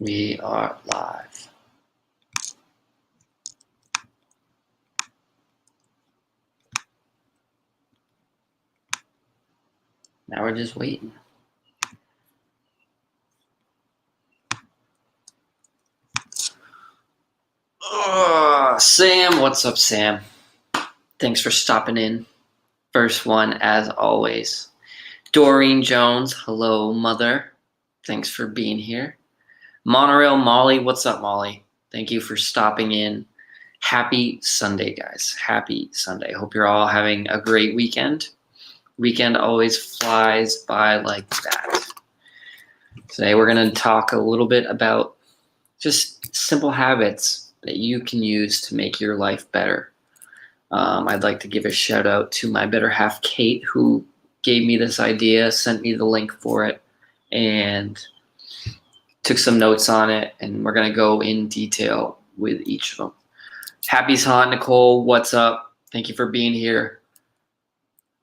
We are live. Now we're just waiting. Sam, what's up, Sam? Thanks for stopping in. First one, as always. Doreen Jones, hello, mother. Thanks for being here. Monorail Molly, what's up, Molly? Thank you for stopping in. Happy Sunday, guys. Happy Sunday. Hope you're all having a great weekend. Weekend always flies by like that. Today we're going to talk a little bit about just simple habits that you can use to make your life better. I'd like to give a shout out to my better half, Kate, who gave me this idea, sent me the link for it, and took some notes on it, and we're going to go in detail with each of them. Happy's Haunt, Nicole, what's up? Thank you for being here.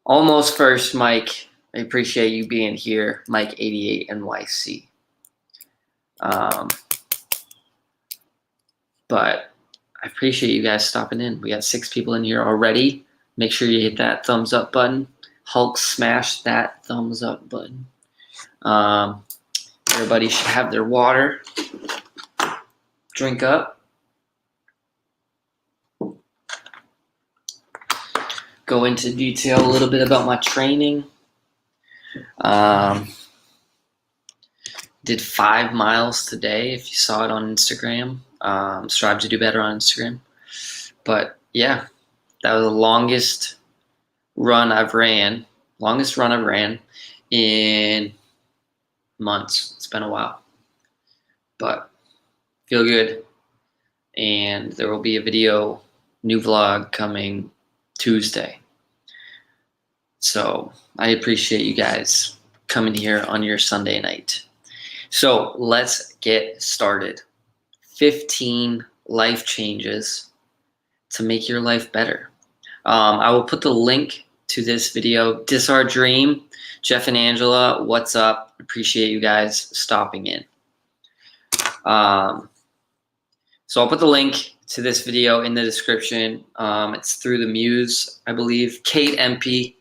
Almost first, Mike. I appreciate you being here, Mike88 NYC. But I appreciate you guys stopping in. We got 6 people in here already. Make sure you hit that thumbs up button. Hulk smash that thumbs up button. Everybody should have their water. Drink up. Go into detail a little bit about my training. Did 5 miles today, if you saw it on Instagram. Strive to do better on Instagram. But yeah, that was the longest run I've ran in months. It's been a while, but feel good. And there will be a video, new vlog coming Tuesday. So I appreciate you guys coming here on your Sunday night. So let's get started. 15 life changes to make your life better. I will put the link to this video. This our dream. Jeff and Angela, what's up? Appreciate you guys stopping in. So I'll put the link to this video in the description. It's through the Muse, I believe. Kate MP,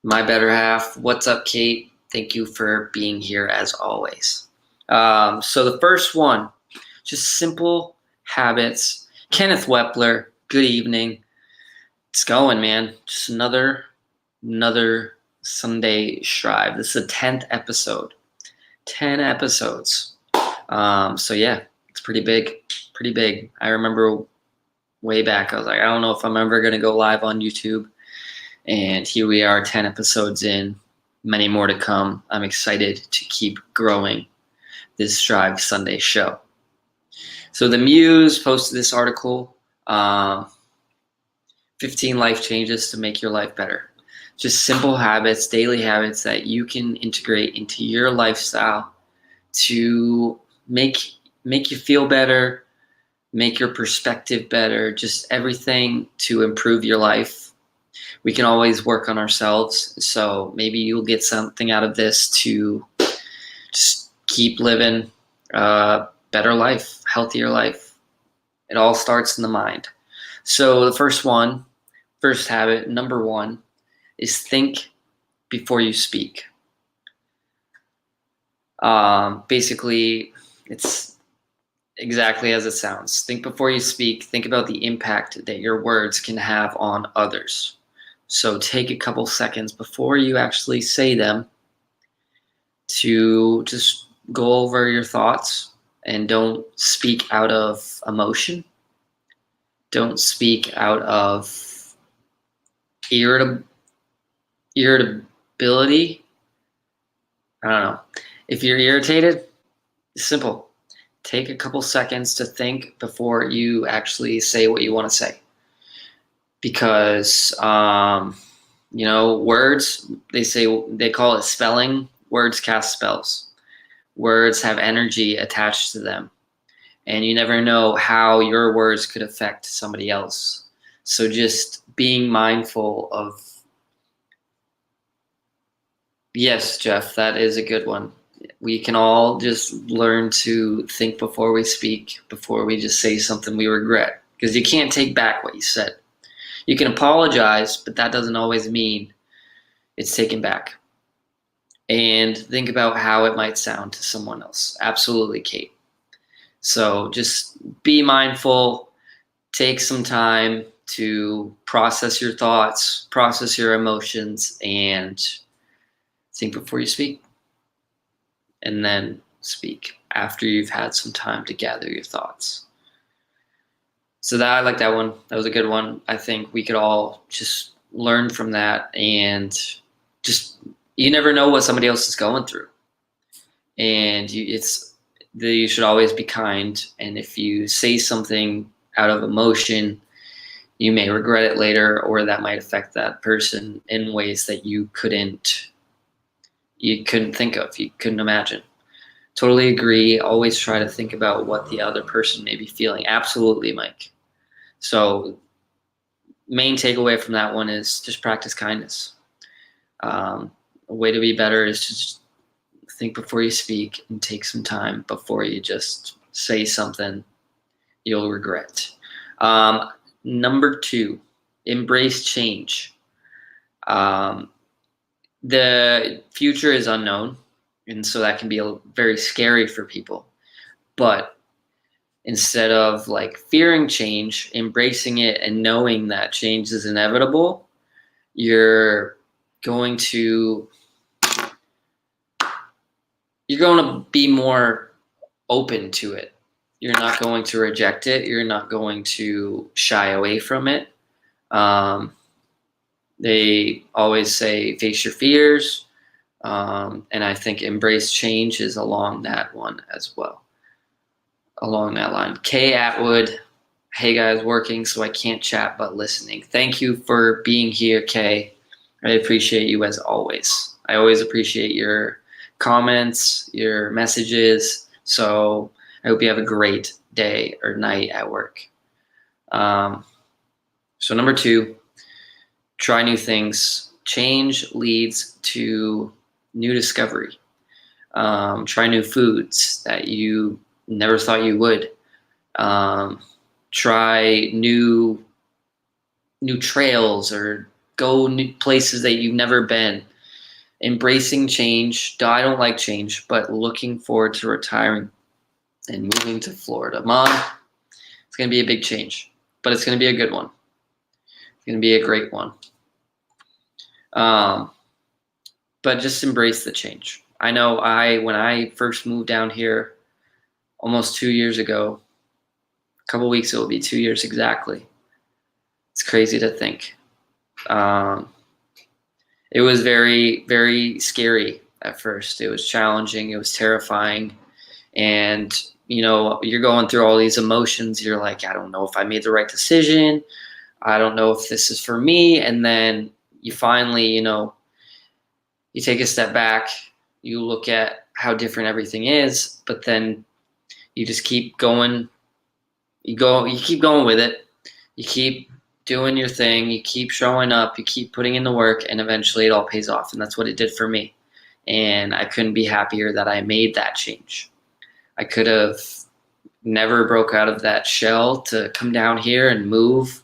my better half. What's up, Kate? Thank you for being here as always. So the first one, just simple habits. Kenneth Wepler, good evening. It's going, man. Just another Sunday Strive. This is the 10th episode. 10 episodes. So yeah, it's pretty big. I remember way back, I was like, I don't know if I'm ever going to go live on YouTube. And here we are, 10 episodes in, many more to come. I'm excited to keep growing this Strive Sunday show. So the Muse posted this article, 15 life changes to make your life better. Just simple habits, daily habits that you can integrate into your lifestyle to make you feel better, make your perspective better, just everything to improve your life. We can always work on ourselves, so maybe you'll get something out of this to just keep living a better life, healthier life. It all starts in the mind. So the first habit, number 1, is think before you speak. Basically, it's exactly as it sounds. Think before you speak. Think about the impact that your words can have on others. So take a couple seconds before you actually say them to just go over your thoughts, and don't speak out of emotion. Don't speak out of irritability. I don't know. If you're irritated, it's simple. Take a couple seconds to think before you actually say what you want to say. Because, words, they call it spelling. Words cast spells. Words have energy attached to them. And you never know how your words could affect somebody else. So just being mindful of. Yes, Jeff, that is a good one. we can all just learn to think before we speak, before we just say something we regret. Because you can't take back what you said. You can apologize, but that doesn't always mean it's taken back. And think about how it might sound to someone else. Absolutely, Kate. So just be mindful, take some time to process your thoughts, process your emotions, and think before you speak. And then speak after you've had some time to gather your thoughts. So I like that one. That was a good one. I think we could all just learn from that, and just, you never know what somebody else is going through. And you should always be kind. And if you say something out of emotion, you may regret it later, or that might affect that person in ways that you couldn't think of, you couldn't imagine. Totally agree. Always try to think about what the other person may be feeling. Absolutely, Mike. So main takeaway from that one is just practice kindness. A way to be better is to just think before you speak and take some time before you just say something you'll regret. Number 2, embrace change. The future is unknown, and so that can be very scary for people. But instead of fearing change, embracing it and knowing that change is inevitable, you're going to be more open to it. You're not going to reject it. You're not going to shy away from it. They always say face your fears. And I think embrace change is along that one as well. Along that line. Kay Atwood, hey guys, working so I can't chat but listening. Thank you for being here, Kay. I appreciate you as always. I always appreciate your comments, your messages. So I hope you have a great day or night at work. So number 2, try new things. Change leads to new discovery. Try new foods that you never thought you would. Try new trails, or go new places that you've never been. Embracing change. I don't like change, but looking forward to retiring and moving to Florida. Mom, it's going to be a big change, but it's going to be a good one. It's going to be a great one. But just embrace the change. I know when I first moved down here almost 2 years ago, a couple weeks it will be 2 years exactly. It's crazy to think. It was very, very scary at first. It was challenging. It was terrifying. And, you're going through all these emotions. You're like, I don't know if I made the right decision. I don't know if this is for me. And then you finally, you take a step back. You look at how different everything is, but then you just keep going. You keep going with it. You keep doing your thing. You keep showing up. You keep putting in the work, and eventually it all pays off. And that's what it did for me. And I couldn't be happier that I made that change. I could have never broke out of that shell to come down here and move.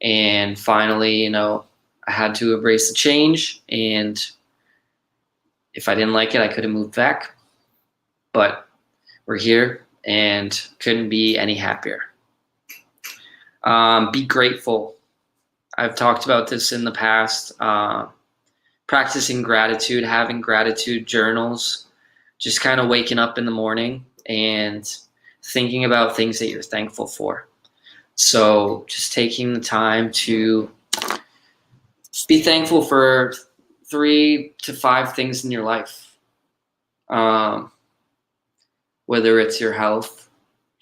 And finally, I had to embrace the change. And if I didn't like it, I could have moved back. But we're here and couldn't be any happier. Be grateful. I've talked about this in the past. Practicing gratitude, having gratitude journals, just kind of waking up in the morning and thinking about things that you're thankful for. So just taking the time to be thankful for 3 to 5 things in your life. Whether it's your health,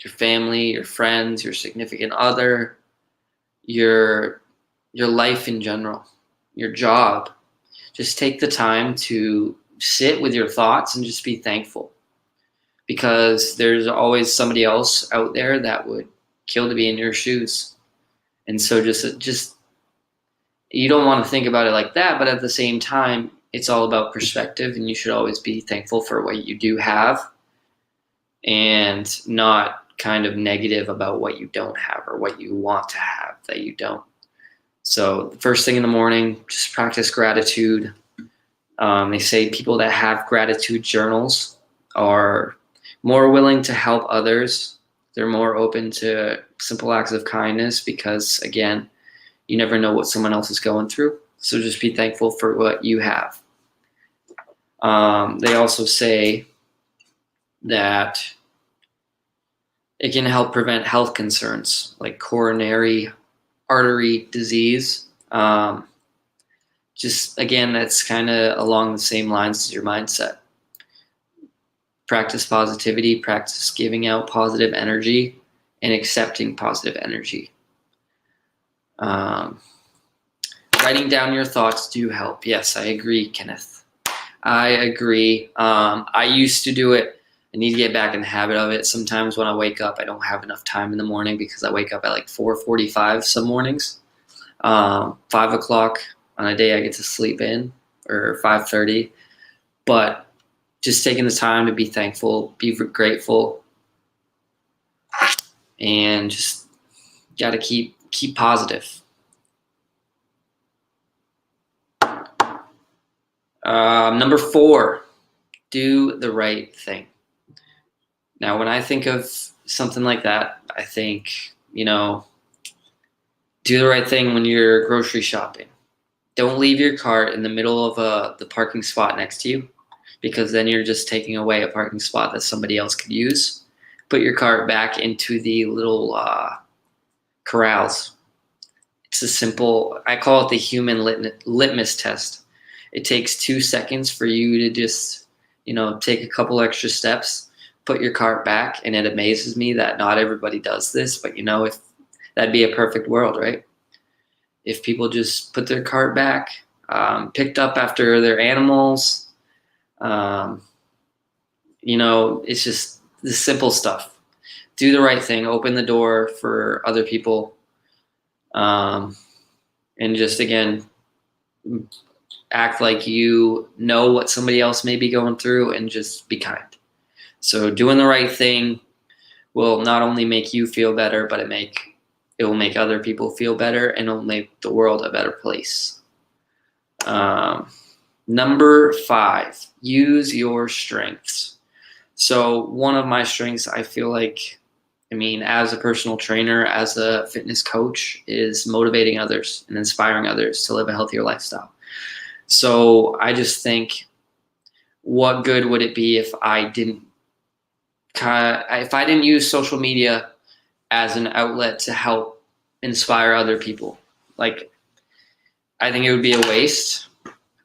your family, your friends, your significant other, your life in general, your job. Just take the time to sit with your thoughts and just be thankful, because there's always somebody else out there that would kill to be in your shoes. And so just you don't want to think about it like that, but at the same time, it's all about perspective, and you should always be thankful for what you do have and not kind of negative about what you don't have or what you want to have that you don't. So the first thing in the morning, just practice gratitude. They say people that have gratitude journals are more willing to help others. They're more open to simple acts of kindness because, again, you never know what someone else is going through. So just be thankful for what you have. They also say that it can help prevent health concerns like coronary artery disease. Just again, that's kind of along the same lines as your mindset. Practice positivity, practice giving out positive energy and accepting positive energy. Writing down your thoughts do help. Yes, I agree, Kenneth. I agree. I used to do it. I need to get back in the habit of it. Sometimes when I wake up, I don't have enough time in the morning because I wake up at like 4:45 some mornings. 5 o'clock on a day I get to sleep in, or 5:30. But just taking the time to be thankful, be grateful, and just got to keep positive. Number 4, do the right thing. Now, when I think of something like that, I think, do the right thing when you're grocery shopping. Don't leave your cart in the middle of the parking spot next to you, because then you're just taking away a parking spot that somebody else could use. Put your cart back into the little corrals. It's a simple, I call it the human litmus test. It takes 2 seconds for you to just, take a couple extra steps, put your cart back, and it amazes me that not everybody does this, but if that'd be a perfect world, right? If people just put their cart back, picked up after their animals, it's just the simple stuff. Do the right thing, open the door for other people, and just, again, act like you know what somebody else may be going through and just be kind. So doing the right thing will not only make you feel better, but it will make other people feel better, and it'll make the world a better place. Number 5, use your strengths. So one of my strengths, I feel like, as a personal trainer, as a fitness coach, is motivating others and inspiring others to live a healthier lifestyle. So I just think, what good would it be if I didn't use social media as an outlet to help inspire other people? Like, I think it would be a waste,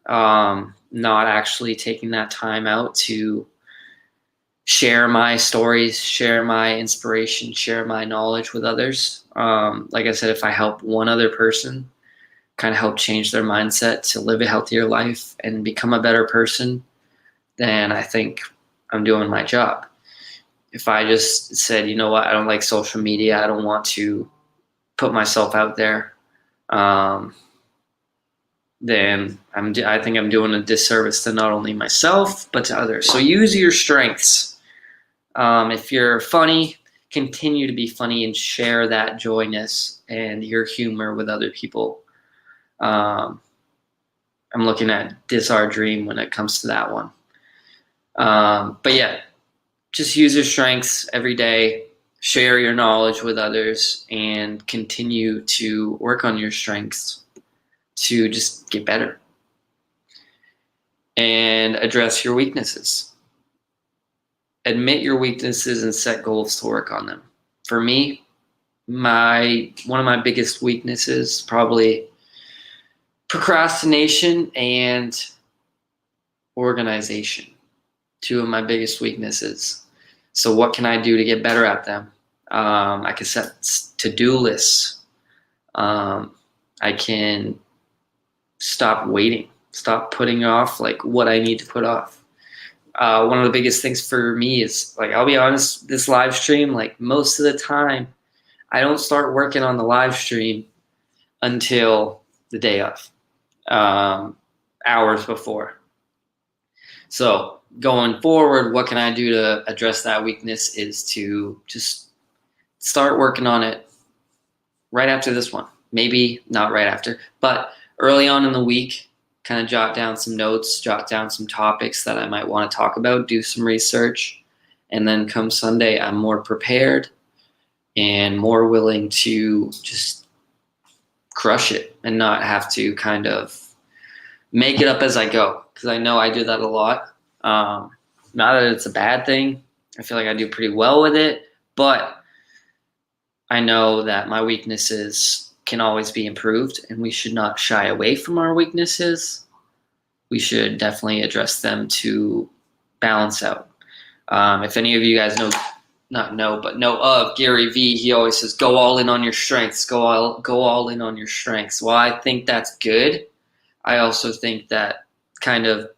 not actually taking that time out to share my stories, share my inspiration, share my knowledge with others. Like I said, if I help one other person kind of help change their mindset to live a healthier life and become a better person, then I think I'm doing my job. If I just said, you know what, I don't like social media, I don't want to put myself out there, then I think I'm doing a disservice to not only myself, but to others. So use your strengths. If you're funny, continue to be funny and share that joyness and your humor with other people. I'm looking at This Our Dream when it comes to that one. But yeah, just use your strengths every day, share your knowledge with others, and continue to work on your strengths to just get better. And address your weaknesses. Admit your weaknesses and set goals to work on them. For me, one of my biggest weaknesses, probably procrastination and organization. 2 of my biggest weaknesses. So what can I do to get better at them? I can set to-do lists. I can stop waiting, stop putting off like what I need to put off. One of the biggest things for me is, like, I'll be honest, this live stream, like, most of the time, I don't start working on the live stream until the day of. hours before. So going forward, what can I do to address that weakness is to just start working on it right after this one. Maybe not right after, but early on in the week, kind of jot down some notes, jot down some topics that I might want to talk about, do some research. And then come Sunday, I'm more prepared and more willing to just crush it and not have to kind of make it up as I go. Because I know I do that a lot. Not that it's a bad thing. I feel like I do pretty well with it. But I know that my weaknesses can always be improved, and we should not shy away from our weaknesses. We should definitely address them to balance out. If any of you guys know of Gary Vee, he always says, go all in on your strengths, go all in on your strengths. Well, I think that's good. I also think that kind of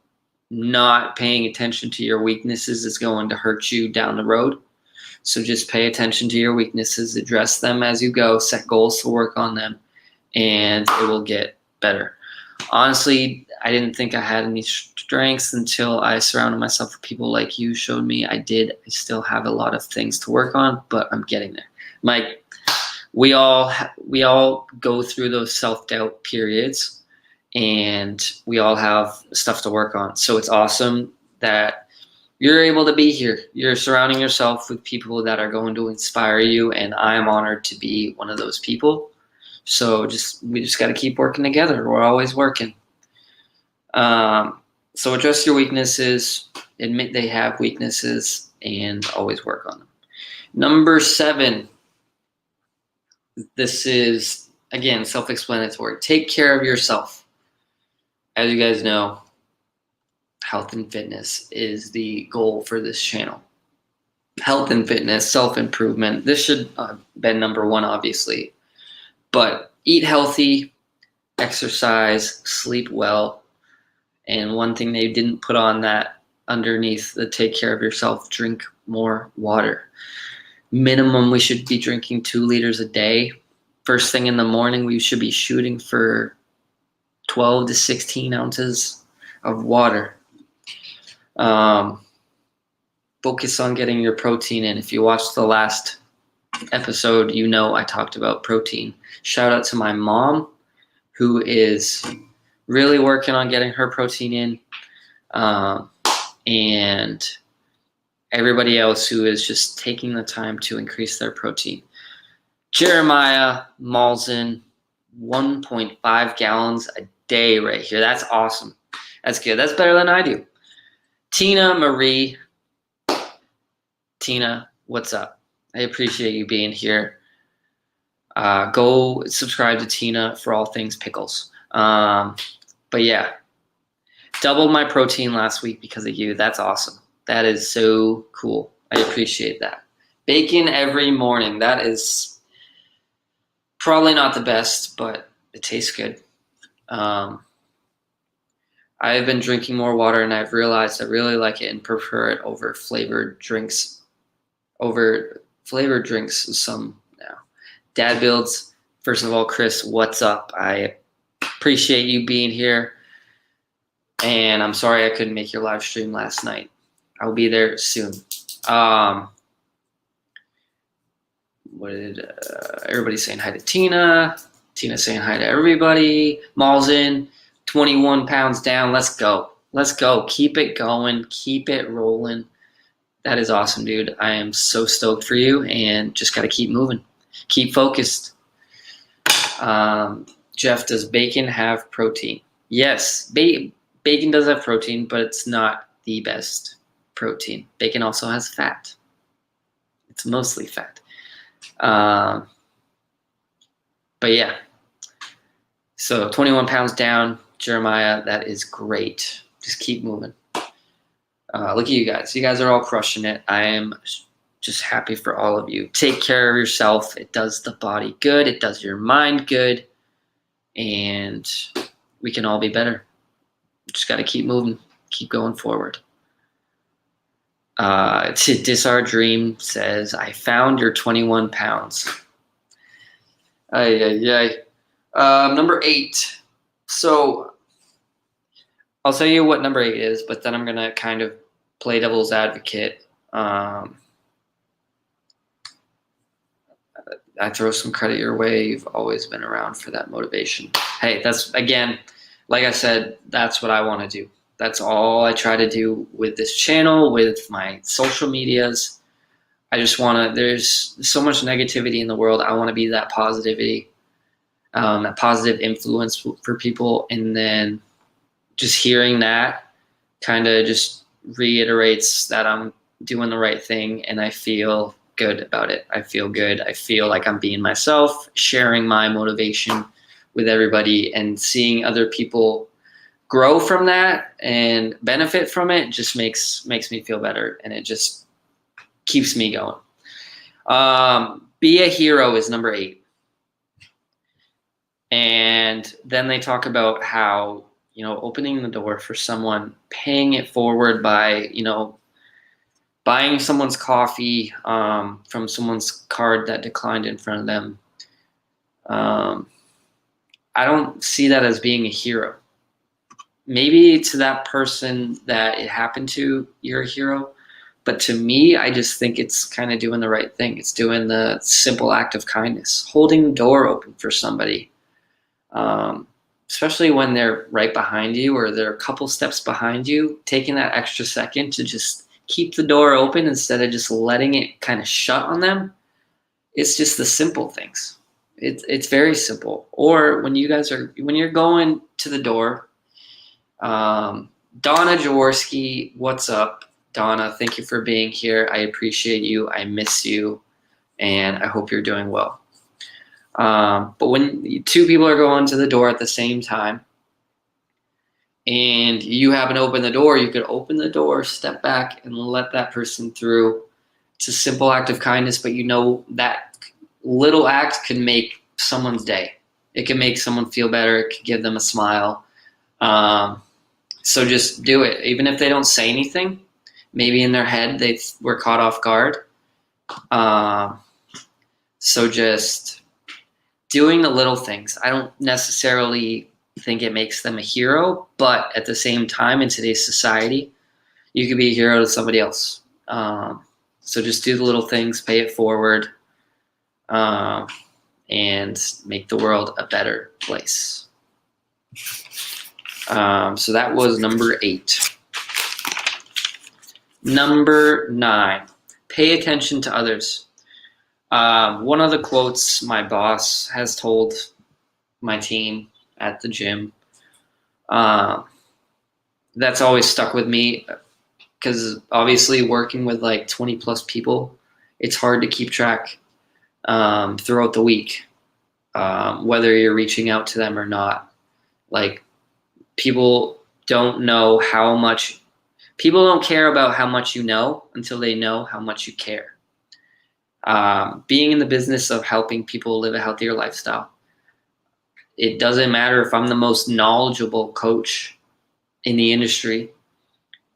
not paying attention to your weaknesses is going to hurt you down the road. So just pay attention to your weaknesses, address them as you go, set goals to work on them, and it will get better. Honestly, I didn't think I had any strengths until I surrounded myself with people like you showed me I did. I still have a lot of things to work on, but I'm getting there. Mike, we all go through those self-doubt periods, and we all have stuff to work on. So it's awesome that you're able to be here. You're surrounding yourself with people that are going to inspire you, and I'm honored to be one of those people. So we just got to keep working together. We're always working. So address your weaknesses, admit they have weaknesses, and always work on them. Number 7, this is, again, self-explanatory. Take care of yourself. As you guys know, health and fitness is the goal for this channel. Health and fitness, self-improvement. This should have been number 1, obviously. But eat healthy, exercise, sleep well. And one thing they didn't put on that underneath the take care of yourself, drink more water. Minimum, we should be drinking 2 liters a day. First thing in the morning, we should be shooting for 12 to 16 ounces of water. Focus on getting your protein in. If you watched the last episode, you know I talked about protein. Shout out to my mom, who is really working on getting her protein in, and everybody else who is just taking the time to increase their protein. Jeremiah Malzin, 1.5 gallons a day right here. That's awesome. That's good. That's better than I do. Tina Marie. Tina, what's up? I appreciate you being here. Go subscribe to Tina for all things pickles. But yeah, doubled my protein last week because of you. That's awesome. That is so cool. I appreciate that. Bacon every morning. That is probably not the best, but it tastes good. I've been drinking more water, and I've realized I really like it and prefer it over flavored drinks. Some now. Dad Builds, first of all, Chris, what's up? I appreciate you being here, and I'm sorry I couldn't make your live stream last night. I'll be there soon. Everybody saying hi to Tina? Tina saying hi to everybody. Malzin, 21 pounds down. Let's go. Let's go. Keep it going. Keep it rolling. That is awesome, dude. I am so stoked for you, and just got to keep moving. Keep focused. Jeff, does bacon have protein? Yes, bacon does have protein, but it's not the best protein. Bacon also has fat. It's mostly fat. But yeah. So 21 pounds down, Jeremiah, that is great. Just keep moving. Look at you guys. You guys are all crushing it. I am just happy for all of you. Take care of yourself. It does the body good. It does your mind good. And we can all be better. Just got to keep moving. Keep going forward. Our Dream says, I found your 21 pounds. Number 8. So I'll tell you what number 8 is, but then I'm going to kind of play devil's advocate. I throw some credit your way. You've always been around for that motivation. Hey, that's, again, like I said, that's what I want to do. That's all I try to do with this channel, with my social medias. I just want to, there's so much negativity in the world. I want to be that positivity, that positive influence for people. And then just hearing that kind of just reiterates that I'm doing the right thing, and I feel good about it. I feel good. I feel like I'm being myself, sharing my motivation with everybody, and seeing other people grow from that and benefit from it just makes me feel better, and it just keeps me going. Be a hero is number 8. And then they talk about how, opening the door for someone, paying it forward by, buying someone's coffee from someone's card that declined in front of them. I don't see that as being a hero. Maybe to that person that it happened to, you're a hero. But to me, I just think it's kind of doing the right thing. It's doing the simple act of kindness, holding the door open for somebody, especially when they're right behind you or they're a couple steps behind you, taking that extra second to just keep the door open instead of just letting it kind of shut on them. It's just the simple things. It's very simple. Or when you're going to the door, Donna Jaworski, what's up? Donna, thank you for being here. I appreciate you. I miss you. And I hope you're doing well. But when 2 people are going to the door at the same time and you happen to open the door, you could open the door, step back, and let that person through. It's a simple act of kindness, but that little act can make someone's day. It can make someone feel better. It can give them a smile. So just do it. Even if they don't say anything, maybe in their head they were caught off guard. So just doing the little things. I don't necessarily think it makes them a hero, but at the same time, in today's society, you could be a hero to somebody else. So just do the little things, pay it forward, and make the world a better place. So that was number 8. Number 9, pay attention to others. One of the quotes my boss has told my team at the gym, that's always stuck with me, because obviously working with like 20 plus people, it's hard to keep track throughout the week, whether you're reaching out to them or not. Like, people don't care about how much you know until they know how much you care. Being in the business of helping people live a healthier lifestyle, it doesn't matter if I'm the most knowledgeable coach in the industry.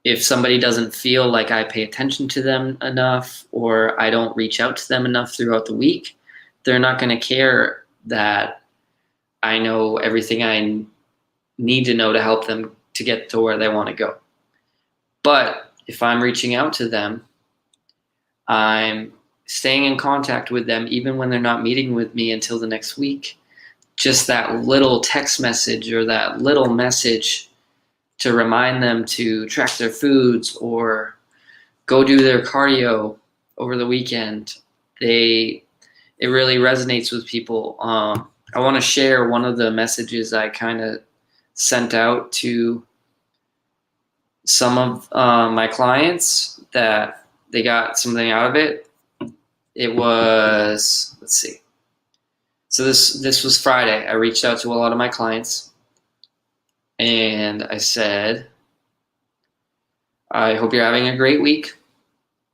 If somebody doesn't feel like I pay attention to them enough, or I don't reach out to them enough throughout the week, they're not going to care that I know everything I need to know to help them to get to where they want to go. But if I'm reaching out to them, I'm staying in contact with them even when they're not meeting with me until the next week. Just that little text message or that little message to remind them to track their foods or go do their cardio over the weekend, it really resonates with people. I want to share one of the messages I kind of sent out to some of my clients that they got something out of it. It was, let's see. So this was Friday. I reached out to a lot of my clients and I said, I hope you're having a great week.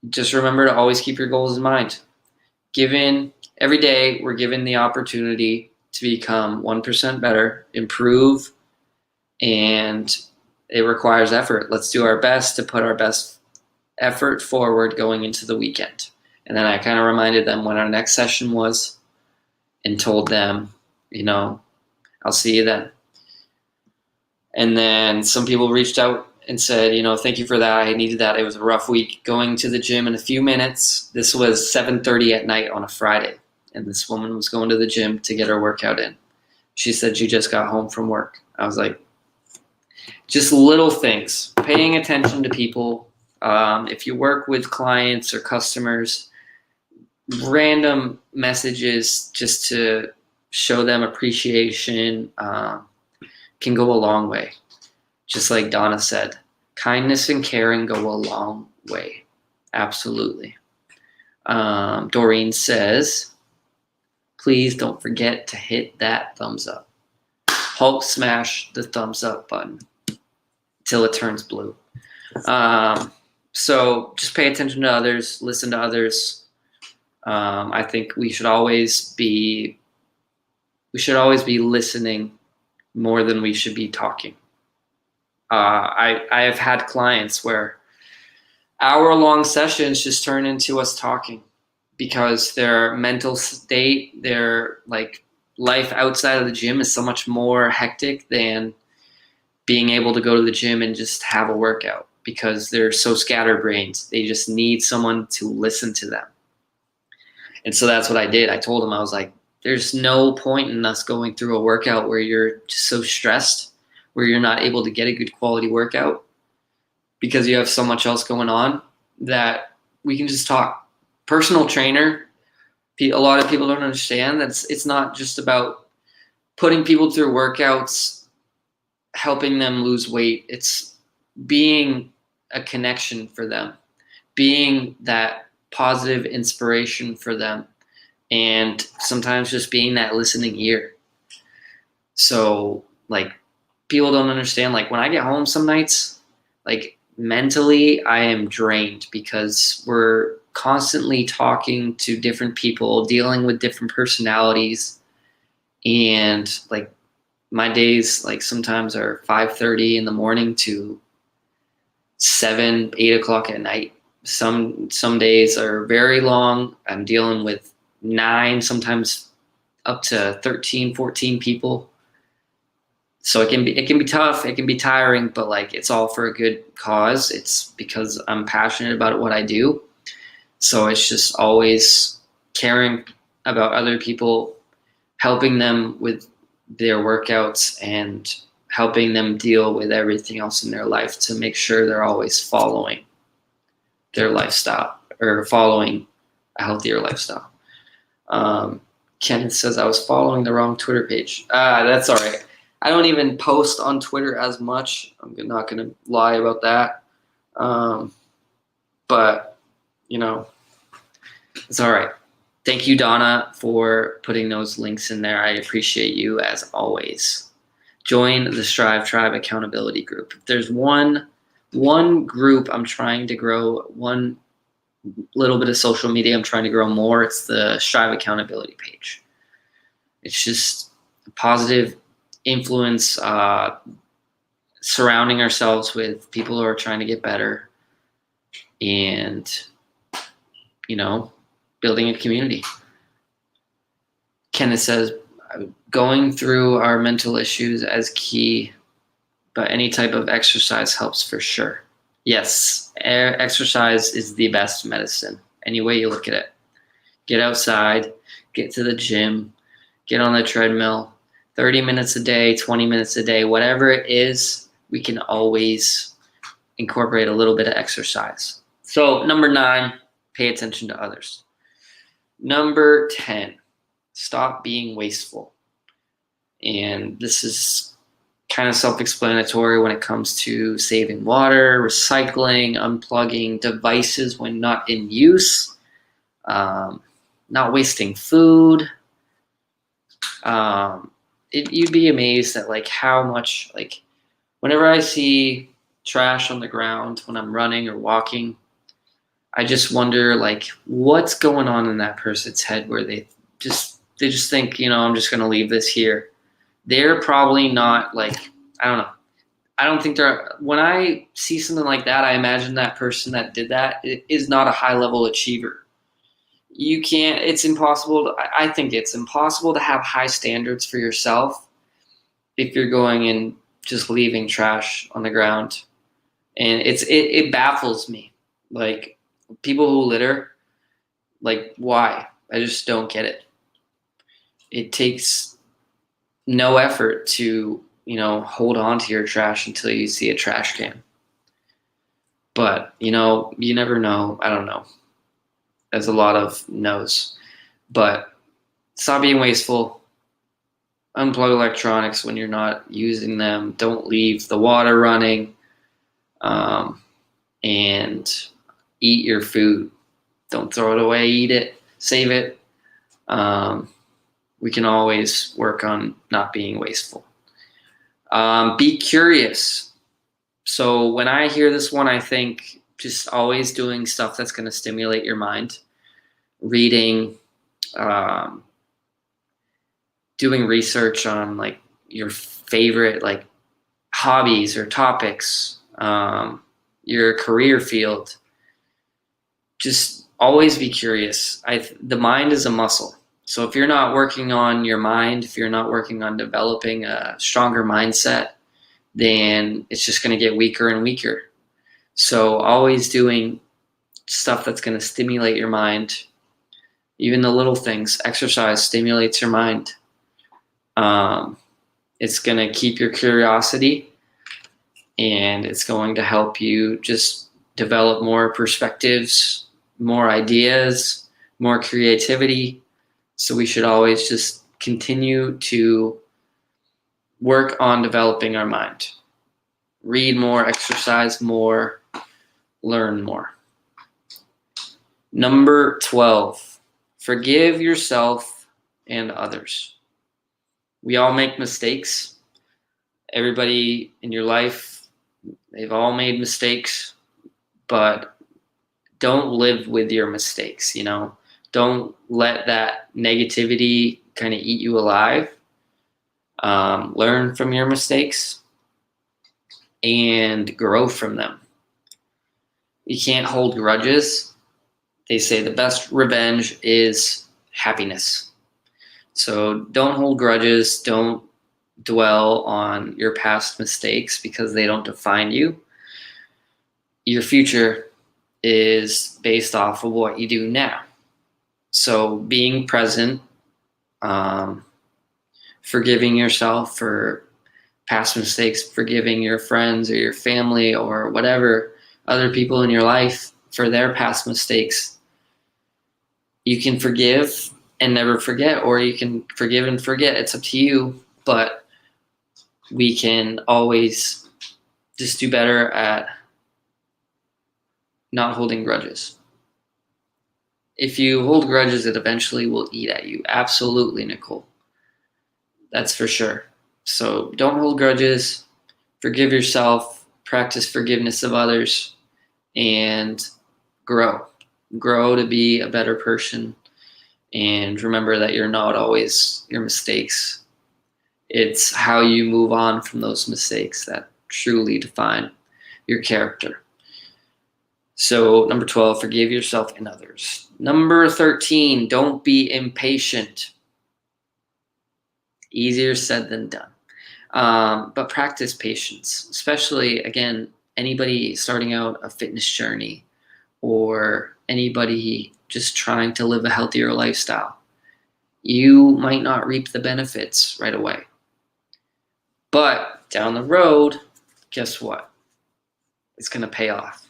Just remember to always keep your goals in mind. Every day, we're given the opportunity to become 1% better, improve, and it requires effort. Let's do our best to put our best effort forward going into the weekend. And then I kind of reminded them when our next session was and told them, I'll see you then. And then some people reached out and said, thank you for that. I needed that. It was a rough week going to the gym in a few minutes. This was 7:30 at night on a Friday. And this woman was going to the gym to get her workout in. She said she just got home from work. I was like, just little things, paying attention to people. If you work with clients or customers, random messages just to show them appreciation can go a long way. Just like Donna said, kindness and caring go a long way. Absolutely. Doreen says, please don't forget to hit that thumbs up. Hulk smash the thumbs up button till it turns blue. So just pay attention to others, listen to others. I think we should always be listening more than we should be talking. I have had clients where hour-long sessions just turn into us talking because their mental state, their life outside of the gym is so much more hectic than being able to go to the gym and just have a workout because they're so scatterbrained. They just need someone to listen to them. And so that's what I did. I told them, I was like, there's no point in us going through a workout where you're just so stressed, where you're not able to get a good quality workout because you have so much else going on, that we can just talk. Personal trainer, a lot of people don't understand that it's not just about putting people through workouts, helping them lose weight. It's being a connection for them, being that positive inspiration for them, and sometimes just being that listening ear. So people don't understand, when I get home some nights, mentally I am drained because we're constantly talking to different people, dealing with different personalities, and my days sometimes are 5:30 in the morning to 7, 8 o'clock at night. Some days are very long. I'm dealing with 9, sometimes up to 13, 14 people. So it can be tough. It can be tiring, but it's all for a good cause. It's because I'm passionate about what I do. So it's just always caring about other people, helping them with their workouts and helping them deal with everything else in their life to make sure they're always following their lifestyle or following a healthier lifestyle. Kenneth says I was following the wrong Twitter page. That's all right. I don't even post on Twitter as much. I'm not going to lie about that. But, it's all right. Thank you, Donna, for putting those links in there. I appreciate you as always. Join the Strive Tribe accountability group. If there's one group I'm trying to grow, one little bit of social media I'm trying to grow more, it's the Strive accountability page. It's just a positive influence, surrounding ourselves with people who are trying to get better and, building a community. Kenneth says, going through our mental issues as key, but any type of exercise helps for sure. Yes, exercise is the best medicine, any way you look at it. Get outside, get to the gym, get on the treadmill, 30 minutes a day, 20 minutes a day, whatever it is, we can always incorporate a little bit of exercise. So number 9, pay attention to others. Number 10, stop being wasteful. And this is kind of self-explanatory when it comes to saving water, recycling, unplugging devices when not in use, not wasting food. You'd be amazed at how much, whenever I see trash on the ground when I'm running or walking, I just wonder what's going on in that person's head where they just think, I'm just going to leave this here. They're probably not I don't know. I don't think when I see something like that, I imagine that person that did that is not a high level achiever. It's impossible. I think it's impossible to have high standards for yourself if you're going and just leaving trash on the ground. And it baffles me. Like, people who litter, like, why? I just don't get it. It takes no effort to, hold on to your trash until you see a trash can. But, you never know. I don't know. There's a lot of no's. But stop being wasteful. Unplug electronics when you're not using them. Don't leave the water running. And eat your food. Don't throw it away. Eat it. Save it. We can always work on not being wasteful. Be curious. So when I hear this one, I think just always doing stuff that's going to stimulate your mind. Reading, doing research on like your favorite like hobbies or topics, your career field. Just always be curious. The mind is a muscle. So if you're not working on your mind, if you're not working on developing a stronger mindset, then it's just going to get weaker and weaker. So always doing stuff that's going to stimulate your mind. Even the little things. Exercise stimulates your mind. It's going to keep your curiosity, and it's going to help you just develop more perspectives, more ideas, more creativity. So we should always just continue to work on developing our mind. Read more, exercise more, learn more. Number 12, forgive yourself and others. We all make mistakes. Everybody in your life, they've all made mistakes, but don't live with your mistakes, Don't let that negativity kind of eat you alive. Learn from your mistakes and grow from them. You can't hold grudges. They say the best revenge is happiness. So don't hold grudges. Don't dwell on your past mistakes because they don't define you. Your future is based off of what you do now. So being present, forgiving yourself for past mistakes, forgiving your friends or your family or whatever other people in your life for their past mistakes. You can forgive and never forget, or you can forgive and forget. It's up to you, but we can always just do better at not holding grudges. If you hold grudges, it eventually will eat at you. Absolutely, Nicole. That's for sure. So don't hold grudges, forgive yourself, practice forgiveness of others, and grow. Grow to be a better person. And remember that you're not always your mistakes. It's how you move on from those mistakes that truly define your character. So number 12, forgive yourself and others. Number 13, don't be impatient. Easier said than done. But practice patience, especially, again, anybody starting out a fitness journey or anybody just trying to live a healthier lifestyle. You might not reap the benefits right away. But down the road, guess what? It's going to pay off.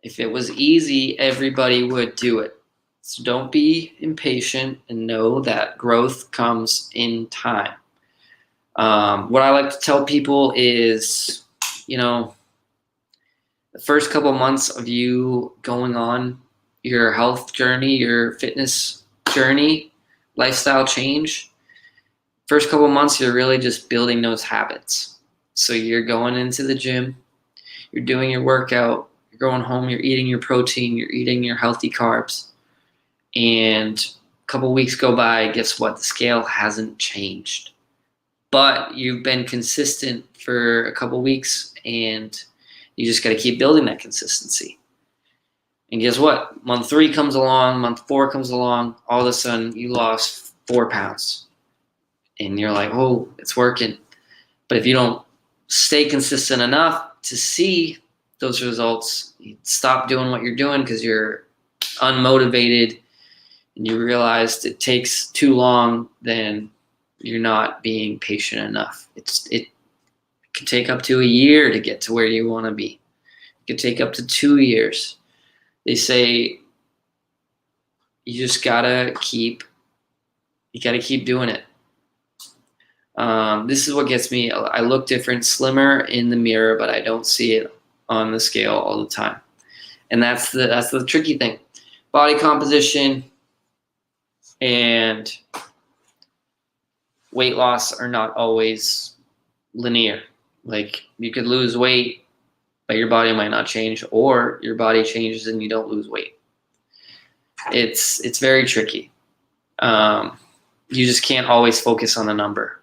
If it was easy, everybody would do it. So don't be impatient and know that growth comes in time. What I like to tell people is, the first couple months of you going on your health journey, your fitness journey, lifestyle change, first couple months, you're really just building those habits. So you're going into the gym, you're doing your workout, you're going home, you're eating your protein, you're eating your healthy carbs. And a couple weeks go by, guess what? The scale hasn't changed. But you've been consistent for a couple weeks, and you just got to keep building that consistency. And guess what? Month 3 comes along, month 4 comes along, all of a sudden you lost 4 pounds. And you're like, oh, it's working. But if you don't stay consistent enough to see those results, you stop doing what you're doing because you're unmotivated and you realize it takes too long, then you're not being patient enough. It could take up to a year to get to where you want to be. It could take up to 2 years. They say you just gotta keep doing it. This is what gets me. I look different, slimmer in the mirror, but I don't see it on the scale all the time. And that's the tricky thing. Body composition and weight loss are not always linear. Like, you could lose weight, but your body might not change, or your body changes and you don't lose weight. It's very tricky. You just can't always focus on the number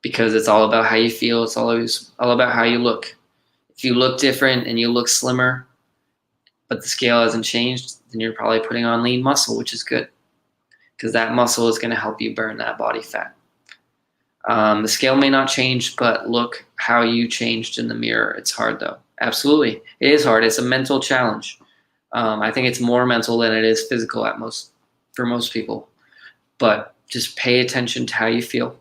because it's all about how you feel. It's always all about how you look. If you look different and you look slimmer, but the scale hasn't changed, then you're probably putting on lean muscle, which is good because that muscle is going to help you burn that body fat. The scale may not change, but look how you changed in the mirror. It's hard though. Absolutely. It is hard. It's a mental challenge. I think it's more mental than it is physical for most people. But just pay attention to how you feel,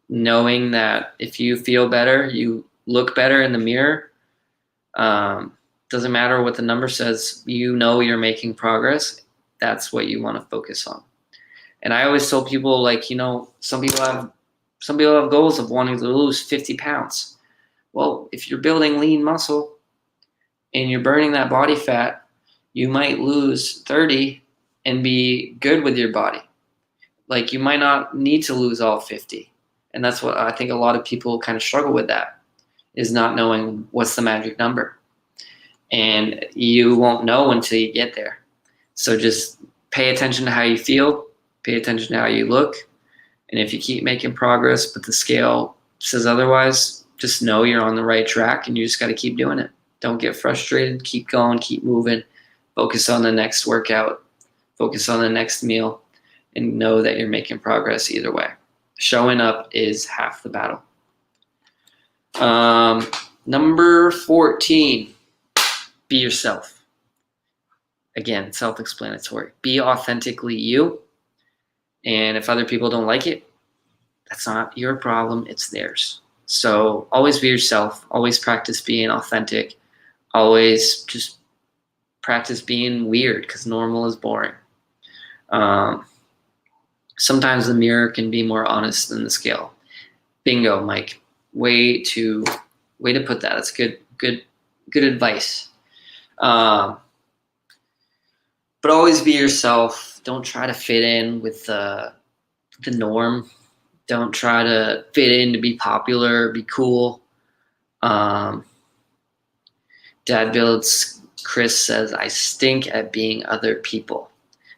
knowing that if you feel better, you look better in the mirror. Doesn't matter what the number says, you know you're making progress. That's what you want to focus on. And I always tell people, like, some people have goals of wanting to lose 50 pounds. Well, if you're building lean muscle and you're burning that body fat, you might lose 30 and be good with your body. Like, you might not need to lose all 50. And that's what I think a lot of people kind of struggle with, that is not knowing what's the magic number. And you won't know until you get there. So just pay attention to how you feel, pay attention to how you look. And if you keep making progress, but the scale says otherwise, just know you're on the right track and you just got to keep doing it. Don't get frustrated. Keep going, keep moving. Focus on the next workout. Focus on the next meal. And know that you're making progress either way. Showing up is half the battle. Number 14, be yourself. Again, self-explanatory. Be authentically you. And if other people don't like it, that's not your problem, it's theirs. So always be yourself. Always practice being authentic. Always just practice being weird, because normal is boring. Sometimes the mirror can be more honest than the scale. Bingo, Mike. Way to put that. That's good advice. But always be yourself. Don't try to fit in with the norm. Don't try to fit in to be popular, be cool. Dad Builds Chris says, I stink at being other people.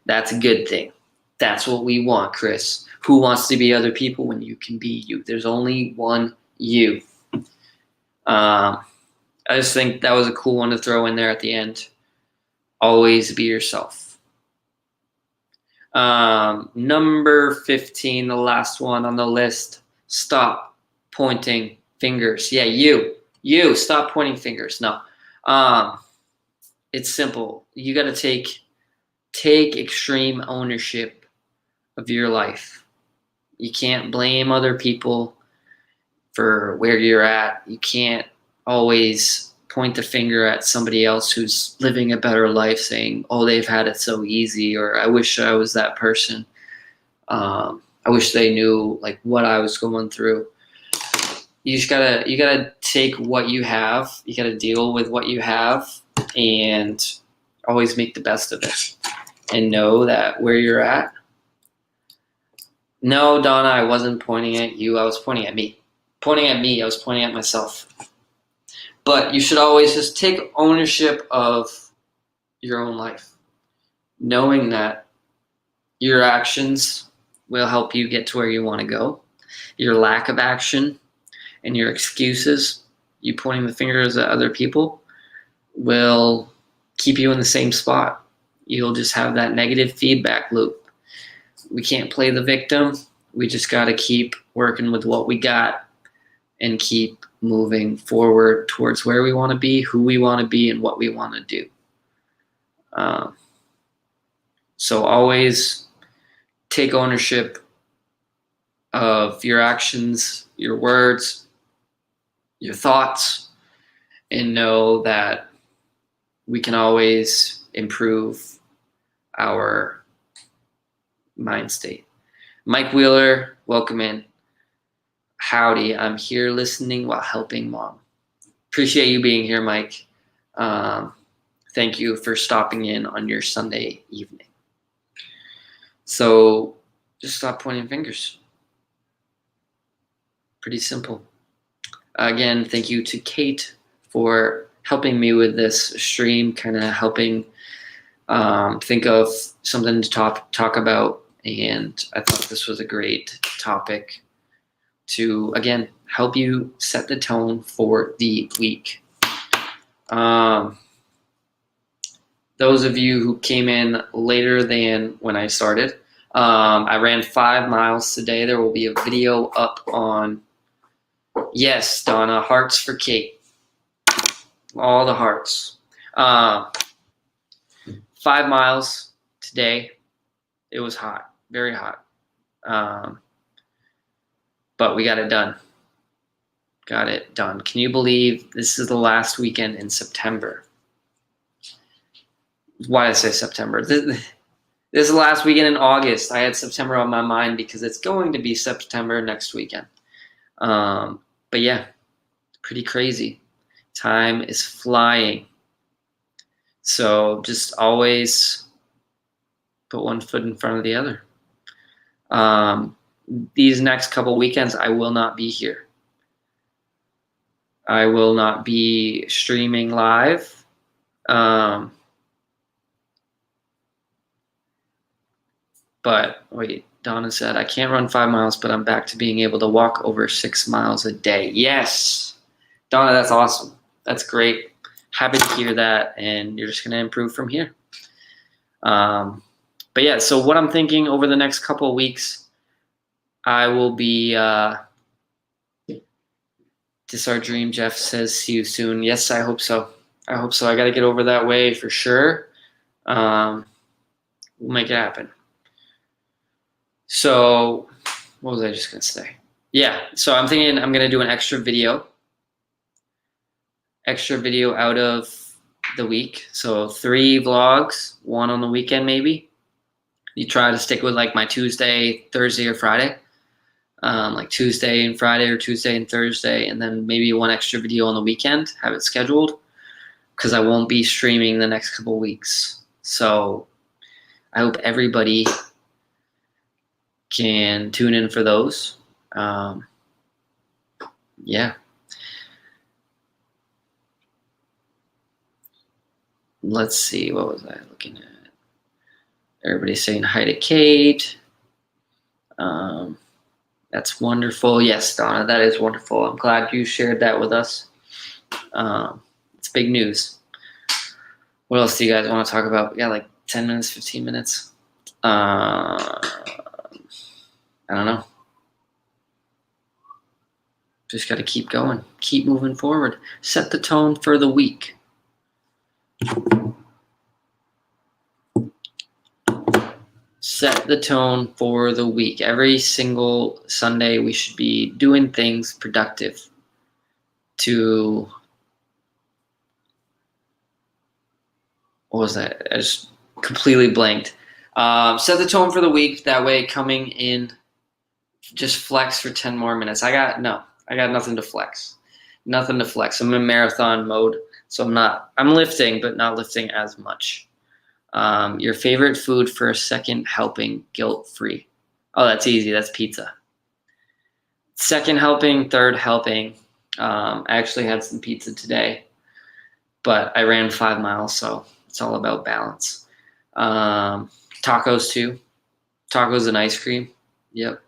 That's a good thing. That's what we want, Chris. Who wants to be other people when you can be you? There's only one you. I just think that was a cool one to throw in there at the end. Always be yourself. Number 15, the last one on the list. Stop pointing fingers. Yeah, you stop pointing fingers. No. It's simple. You got to take extreme ownership of your life. You can't blame other people for where you're at. You can't always point the finger at somebody else who's living a better life, saying, oh, they've had it so easy, or I wish I was that person. I wish they knew like what I was going through. You gotta take what you have. You gotta deal with what you have and always make the best of it. And know that where you're at. No, Donna, I wasn't pointing at you. I was pointing at me. I was pointing at myself. But you should always just take ownership of your own life, knowing that your actions will help you get to where you want to go. Your lack of action and your excuses, you pointing the fingers at other people, will keep you in the same spot. You'll just have that negative feedback loop. We can't play the victim. We just got to keep working with what we got and keep moving forward towards where we want to be, who we want to be, and what we want to do. So always take ownership of your actions, your words, your thoughts, and know that we can always improve our mind state. Mike Wheeler, welcome in. Howdy, I'm here listening while helping mom. Appreciate you being here, Mike. Thank you for stopping in on your Sunday evening. So just stop pointing fingers. Pretty simple. Again, thank you to Kate for helping me with this stream, kind of helping think of something to talk about. And I thought this was a great topic to, again, help you set the tone for the week. Those of you who came in later than when I started, I ran 5 miles today. There will be a video up on, yes, Donna, hearts for Kate. All the hearts. 5 miles today. It was hot, very hot. But we got it done. Got it done. Can you believe this is the last weekend in September? Why did I say September? This is the last weekend in August. I had September on my mind because it's going to be September next weekend. But yeah, pretty crazy. Time is flying. So just always put one foot in front of the other. These next couple weekends, I will not be here. I will not be streaming live. But wait, Donna said, I can't run 5 miles, but I'm back to being able to walk over 6 miles a day. Yes. Donna, that's awesome. That's great. Happy to hear that. And you're just going to improve from here. But yeah, so what I'm thinking over the next couple of weeks, I will be, this our dream, Jeff says, see you soon. Yes, I hope so. I hope so. I got to get over that way for sure. We'll make it happen. So what was I just going to say? Yeah, so I'm thinking I'm going to do an extra video out of the week. So 3 vlogs, 1 on the weekend maybe. You try to stick with like my Tuesday, Thursday, or Friday. Like Tuesday and Friday or Tuesday and Thursday, and then maybe 1 extra video on the weekend, have it scheduled, because I won't be streaming the next couple weeks. So I hope everybody can tune in for those. Yeah. Let's see, what was I looking at? Everybody's saying hi to Kate. That's wonderful. Yes, Donna, that is wonderful. I'm glad you shared that with us. It's big news. What else do you guys want to talk about? We got like 10 minutes, 15 minutes. I don't know. Just got to keep going. Keep moving forward. Set the tone for the week. Set the tone for the week. Every single Sunday, we should be doing things productive to, what was that? I just completely blanked. Set the tone for the week. That way, coming in, just flex for 10 more minutes. I got nothing to flex. Nothing to flex. I'm in marathon mode, so I'm lifting, but not lifting as much. Your favorite food for a second helping, guilt-free. Oh, that's easy. That's pizza. Second helping, third helping. I actually had some pizza today, but I ran 5 miles, so it's all about balance. Tacos too. Tacos and ice cream. Yep.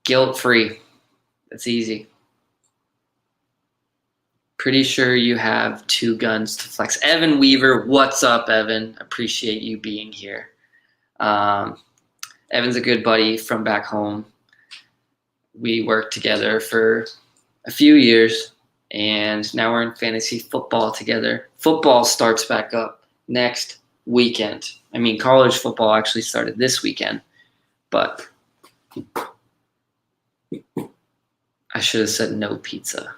Guilt-free. That's easy. Pretty sure you have 2 guns to flex. Evan Weaver, what's up, Evan? Appreciate you being here. Evan's a good buddy from back home. We worked together for a few years, and now we're in fantasy football together. Football starts back up next weekend. I mean, college football actually started this weekend, but I should have said no pizza.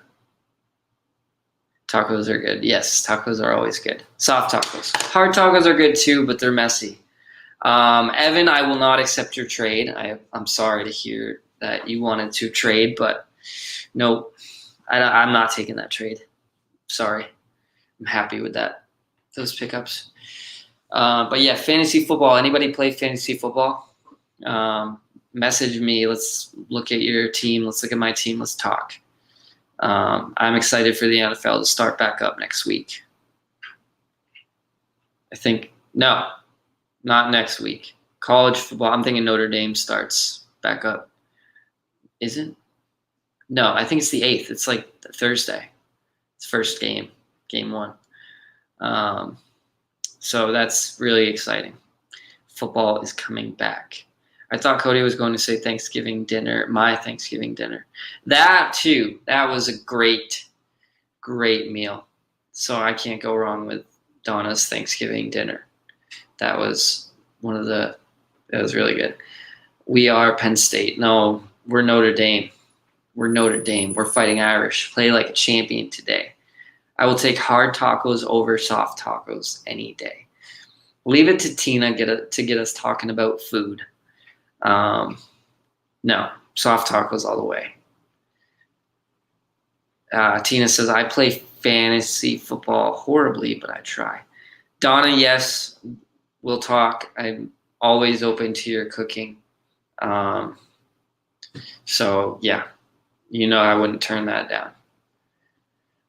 Tacos are good. Yes, tacos are always good. Soft tacos. Hard tacos are good too, but they're messy. Evan, I will not accept your trade. I'm sorry to hear that you wanted to trade, but no, I'm not taking that trade. Sorry. I'm happy with those pickups. But yeah, fantasy football. Anybody play fantasy football? Message me. Let's look at your team. Let's look at my team. Let's talk. I'm excited for the NFL to start back up next week. No, not next week. College football. I'm thinking Notre Dame starts back up. Is it? No, I think it's the 8th. It's like Thursday. It's first game 1. So that's really exciting. Football is coming back. I thought Cody was going to say Thanksgiving dinner, my Thanksgiving dinner. That too. That was a great, great meal. So I can't go wrong with Donna's Thanksgiving dinner. That was really good. We are Penn State. No, we're Notre Dame. We're fighting Irish. Play like a champion today. I will take hard tacos over soft tacos any day. Leave it to Tina to get us talking about food. No, soft tacos all the way. Tina says, I play fantasy football horribly, but I try. Donna, yes, we'll talk. I'm always open to your cooking. So, yeah, I wouldn't turn that down.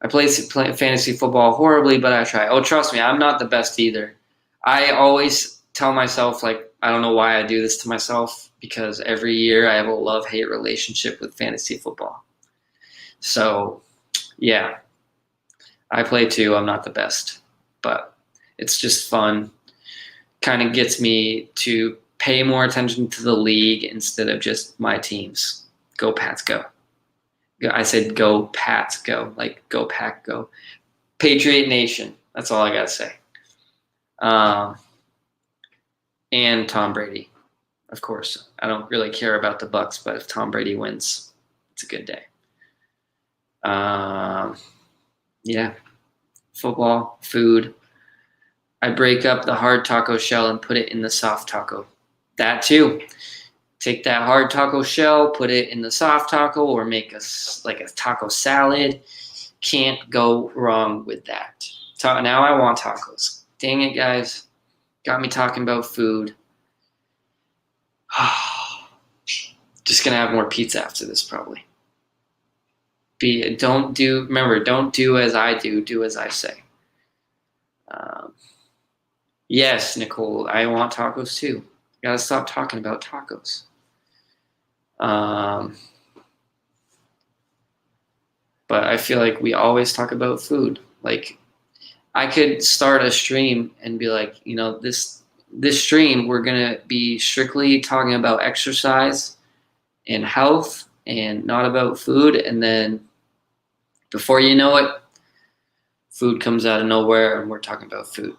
I play fantasy football horribly, but I try. Oh, trust me, I'm not the best either. I always tell myself, like, I don't know why I do this to myself, because every year I have a love-hate relationship with fantasy football. So, yeah, I play too. I'm not the best, but it's just fun. Kind of gets me to pay more attention to the league instead of just my teams. Go Pats, go. I said go Pats, go. Like go Pack, go. Patriot Nation. That's all I got to say. And Tom Brady, of course. I don't really care about the Bucks, but if Tom Brady wins, it's a good day. Yeah. Football, food. I break up the hard taco shell and put it in the soft taco. That too. Take that hard taco shell, put it in the soft taco, or make a taco salad. Can't go wrong with that. Now I want tacos. Dang it, guys. Got me talking about food. Just going to have more pizza after this, probably. Don't do as I do as I say. Yes, Nicole, I want tacos too. Gotta stop talking about tacos. But I feel like we always talk about food. Like, I could start a stream and be like, this stream, we're going to be strictly talking about exercise and health and not about food. And then before you know it, food comes out of nowhere and we're talking about food.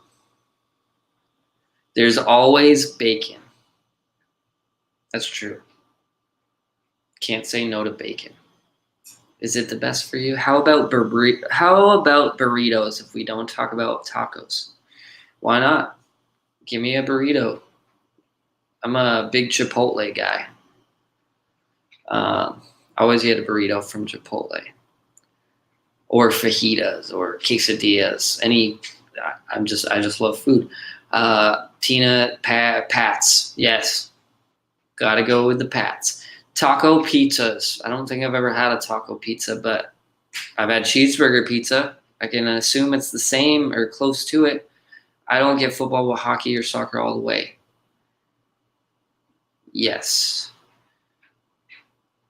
There's always bacon. That's true. Can't say no to bacon. Is it the best for you? How about burritos if we don't talk about tacos? Why not? Give me a burrito. I'm a big Chipotle guy. I always get a burrito from Chipotle. Or fajitas or quesadillas. I just love food. Tina, Pats. Yes. Gotta go with the Pats. Taco pizzas. I don't think I've ever had a taco pizza, but I've had cheeseburger pizza. I can assume it's the same or close to it. I don't get football with hockey or soccer all the way. Yes.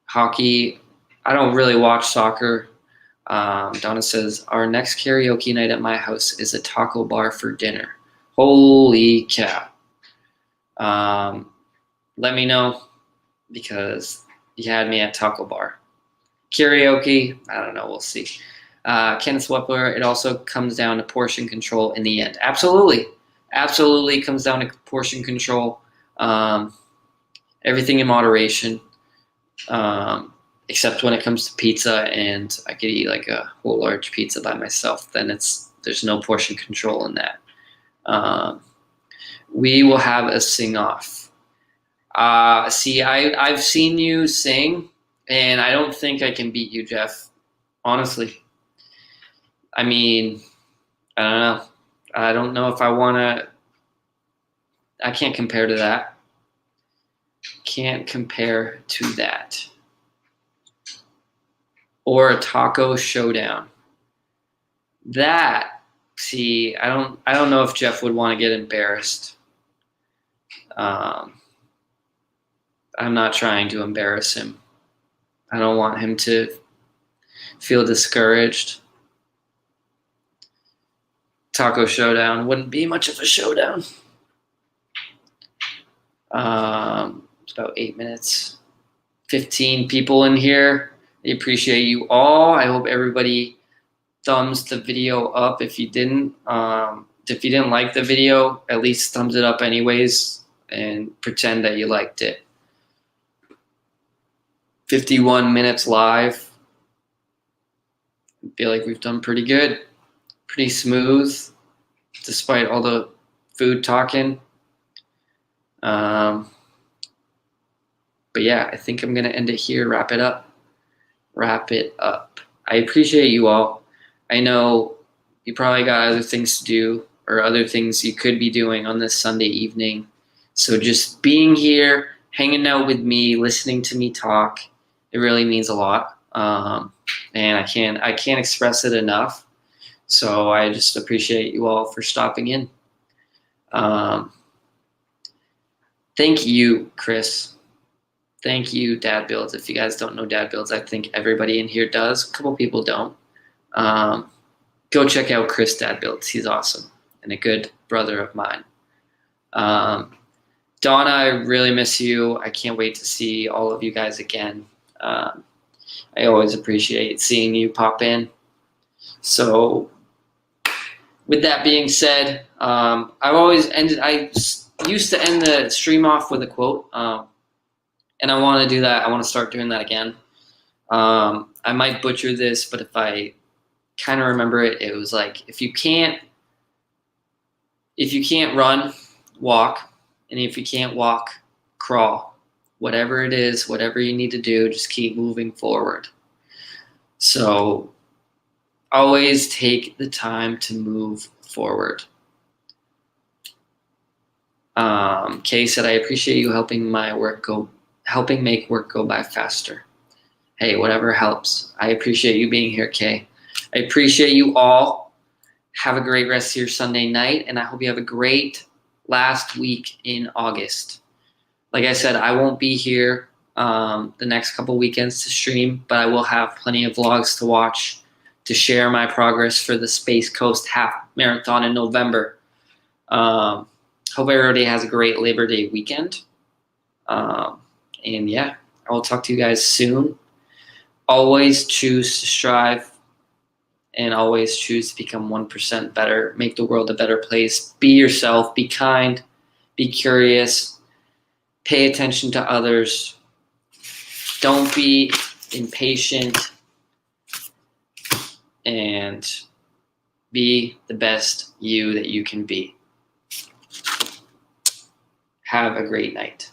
Hockey, I don't really watch soccer. Donna says, our next karaoke night at my house is a taco bar for dinner. Holy cow. Let me know, because you had me at taco bar. Karaoke, I don't know. We'll see. Kenneth Wepler, it also comes down to portion control in the end. Absolutely. Absolutely comes down to portion control. Everything in moderation. Except when it comes to pizza, and I could eat like a whole large pizza by myself, then there's no portion control in that. We will have a sing-off. See, I've seen you sing, and I don't think I can beat you, Jeff. Honestly. I mean, I don't know. I don't know if I want to. I can't compare to that. Can't compare to that. Or a taco showdown. That, see, I don't know if Jeff would want to get embarrassed. I'm not trying to embarrass him. I don't want him to feel discouraged. Taco showdown wouldn't be much of a showdown. It's about 8 minutes. 15 people in here. I appreciate you all. I hope everybody thumbs the video up. If you didn't like the video, at least thumbs it up anyways and pretend that you liked it. 51 minutes live. I feel like we've done pretty good. Pretty smooth, despite all the food talking. But yeah, I think I'm going to end it here, wrap it up. I appreciate you all. I know you probably got other things to do or other things you could be doing on this Sunday evening. So just being here, hanging out with me, listening to me talk, it really means a lot. And I can't express it enough. So I just appreciate you all for stopping in. Thank you, Chris. Thank you, Dad Builds. If you guys don't know Dad Builds, I think everybody in here does. A couple people don't. Go check out Chris Dad Builds. He's awesome and a good brother of mine. Donna, I really miss you. I can't wait to see all of you guys again. I always appreciate seeing you pop in. So with that being said, I used to end the stream off with a quote, and I want to do that. I want to start doing that again. I might butcher this, but if I kind of remember it, it was like, if you can't run, walk, and if you can't walk, crawl. Whatever it is, whatever you need to do, just keep moving forward. So always take the time to move forward. Kay said, I appreciate you helping make work go by faster. Hey, whatever helps. I appreciate you being here, Kay. I appreciate you all. Have a great rest of your Sunday night, and I hope you have a great last week in August. Like I said, I won't be here the next couple weekends to stream, but I will have plenty of vlogs to watch to share my progress for the Space Coast Half Marathon in November. Hope everybody has a great Labor Day weekend. And yeah, I will talk to you guys soon. Always choose to strive and always choose to become 1% better. Make the world a better place. Be yourself. Be kind. Be curious. Pay attention to others. Don't be impatient. And be the best you that you can be. Have a great night.